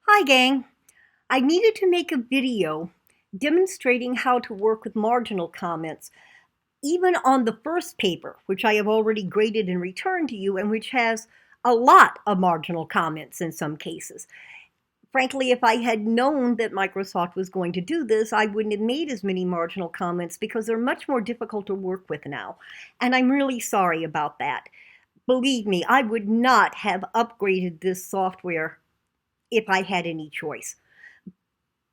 Hi gang, I needed to make a video demonstrating how to work with marginal comments, even on the first paper, which I have already graded and returned to you and which has a lot of marginal comments in some cases. Frankly, if I had known that Microsoft was going to do this, I wouldn't have made as many marginal comments because they're much more difficult to work with now. And I'm really sorry about that. Believe me, I would not have upgraded this software if I had any choice.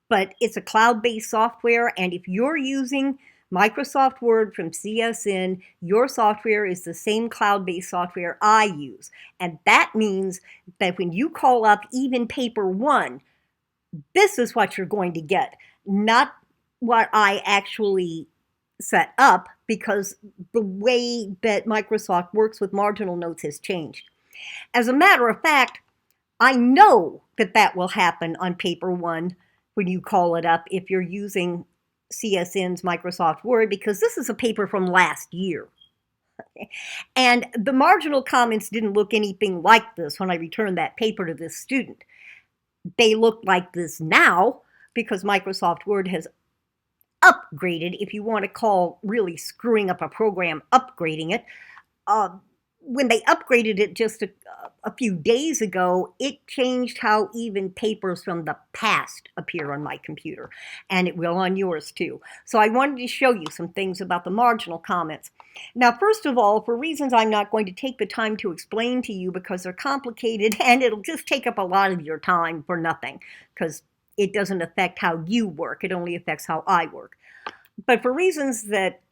But it's a cloud-based software, and if you're using Microsoft Word from CSN, your software is the same cloud-based software I use. And that means that when you call up even paper one, this is what you're going to get, not what I actually set up, because the way that Microsoft works with marginal notes has changed. As a matter of fact, I know that that will happen on paper one when you call it up if you're using CSN's Microsoft Word, because this is a paper from last year. And the marginal comments didn't look anything like this when I returned that paper to this student. They look like this now because Microsoft Word has upgraded, if you want to call really screwing up a program upgrading it. When they upgraded it just a few days ago, it changed how even papers from the past appear on my computer, and it will on yours too. So I wanted to show you some things about the marginal comments. Now, first of all, for reasons I'm not going to take the time to explain to you because they're complicated and it'll just take up a lot of your time for nothing, because it doesn't affect how you work, it only affects how I work. But for reasons that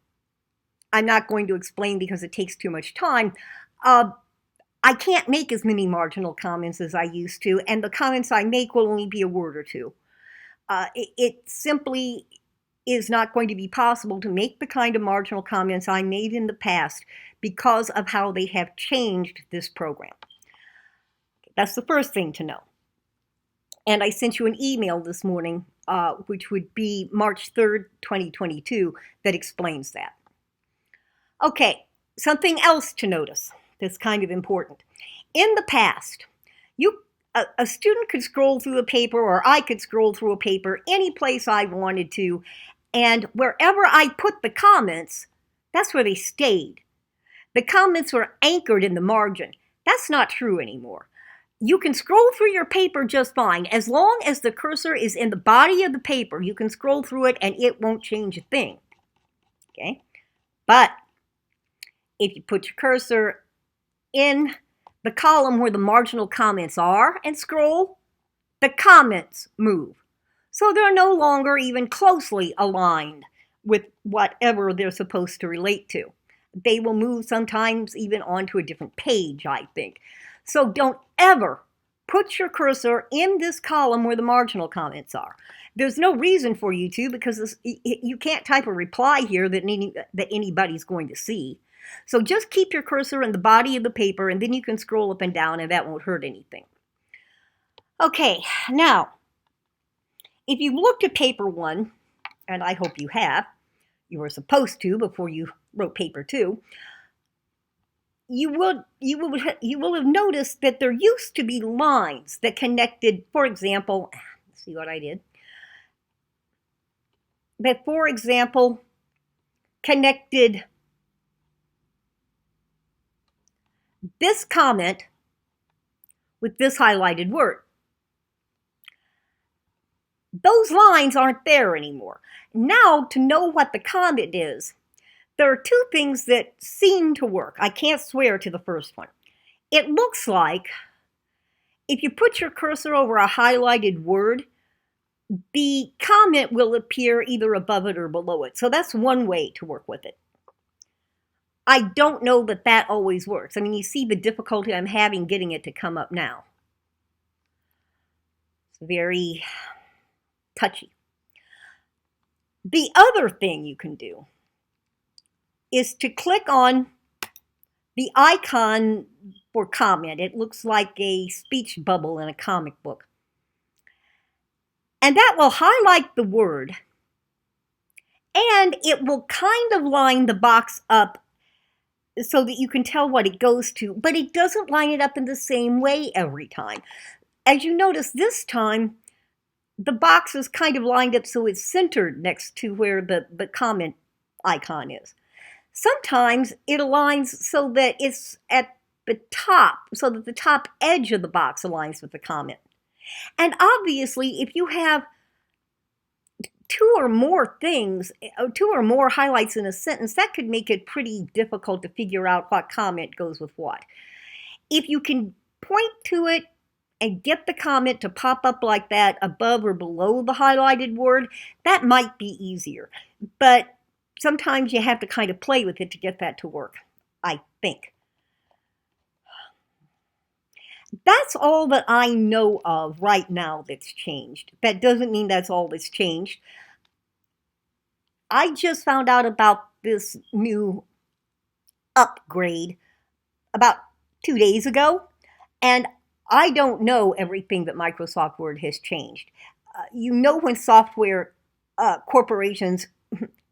I'm not going to explain because it takes too much time, I can't make as many marginal comments as I used to, and the comments I make will only be a word or two. It simply is not going to be possible to make the kind of marginal comments I made in the past because of how they have changed this program. That's the first thing to know. And I sent you an email this morning, which would be March 3rd, 2022, that explains that. Okay, something else to notice that's kind of important. In the past, a student could scroll through a paper, or I could scroll through a paper any place I wanted to, and wherever I put the comments, that's where they stayed. The comments were anchored in the margin. That's not true anymore. You can scroll through your paper just fine. As long as the cursor is in the body of the paper, you can scroll through it and it won't change a thing. Okay? But if you put your cursor in the column where the marginal comments are and scroll, the comments move. So they're no longer even closely aligned with whatever they're supposed to relate to. They will move sometimes even onto a different page, I think. So don't ever put your cursor in this column where the marginal comments are. There's no reason for you to, because you can't type a reply here that anybody's going to see. So just keep your cursor in the body of the paper, and then you can scroll up and down, and that won't hurt anything. Okay, now, if you've looked at paper one, and I hope you have, you were supposed to before you wrote paper two, you will have noticed that there used to be lines that connected, for example, let's see what I did, that, for example, connected this comment with this highlighted word. Those lines aren't there anymore. Now, to know what the comment is, there are two things that seem to work. I can't swear to the first one. It looks like if you put your cursor over a highlighted word, the comment will appear either above it or below it. So that's one way to work with it. I don't know that that always works. I mean, you see the difficulty I'm having getting it to come up now. It's very touchy. The other thing you can do is to click on the icon for comment. It looks like a speech bubble in a comic book. And that will highlight the word, and it will kind of line the box up so that you can tell what it goes to, but it doesn't line it up in the same way every time. As you notice this time, the box is kind of lined up so it's centered next to where the comment icon is. Sometimes it aligns so that it's at the top, so that the top edge of the box aligns with the comment. And obviously, if you have two or more highlights in a sentence, that could make it pretty difficult to figure out what comment goes with what. If you can point to it and get the comment to pop up like that above or below the highlighted word, that might be easier. But sometimes you have to kind of play with it to get that to work, I think. That's all that I know of right now that's changed. That doesn't mean that's all that's changed. I just found out about this new upgrade about 2 days ago, and I don't know everything that Microsoft Word has changed. You know, when software corporations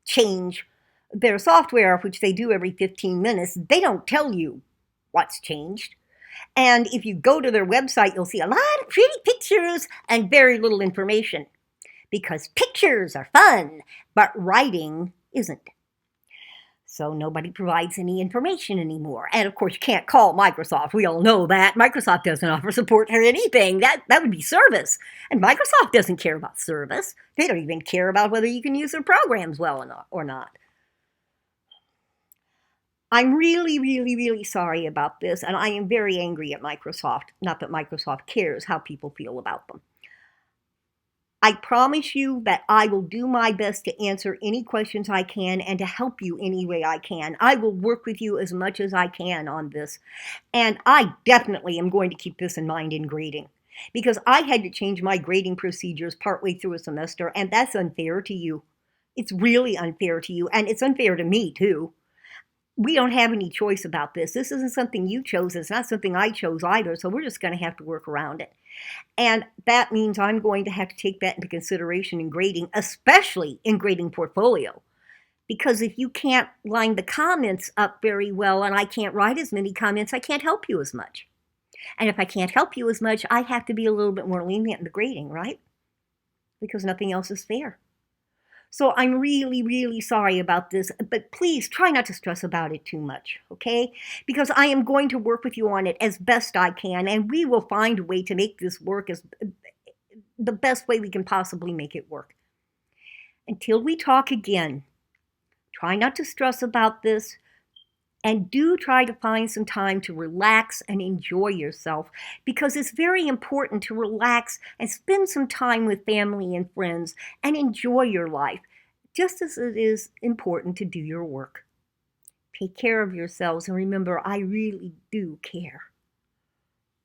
change their software, which they do every 15 minutes, they don't tell you what's changed. And if you go to their website, you'll see a lot of pretty pictures and very little information. Because pictures are fun, but writing isn't. So nobody provides any information anymore. And of course, you can't call Microsoft. We all know that. Microsoft doesn't offer support for anything. That would be service. And Microsoft doesn't care about service. They don't even care about whether you can use their programs well or not. I'm really, really, really sorry about this, and I am very angry at Microsoft. Not that Microsoft cares how people feel about them. I promise you that I will do my best to answer any questions I can and to help you any way I can. I will work with you as much as I can on this. And I definitely am going to keep this in mind in grading, because I had to change my grading procedures partway through a semester, and that's unfair to you. It's really unfair to you, and it's unfair to me too. We don't have any choice about this. This isn't something you chose. It's not something I chose either, so we're just going to have to work around it. And that means I'm going to have to take that into consideration in grading, especially in grading portfolio. Because if you can't line the comments up very well and I can't write as many comments, I can't help you as much. And if I can't help you as much, I have to be a little bit more lenient in the grading, right? Because nothing else is fair. So I'm really, really sorry about this, but please try not to stress about it too much, okay? Because I am going to work with you on it as best I can, and we will find a way to make this work as the best way we can possibly make it work. Until we talk again, try not to stress about this, and do try to find some time to relax and enjoy yourself, because it's very important to relax and spend some time with family and friends and enjoy your life, just as it is important to do your work. Take care of yourselves, and remember, I really do care.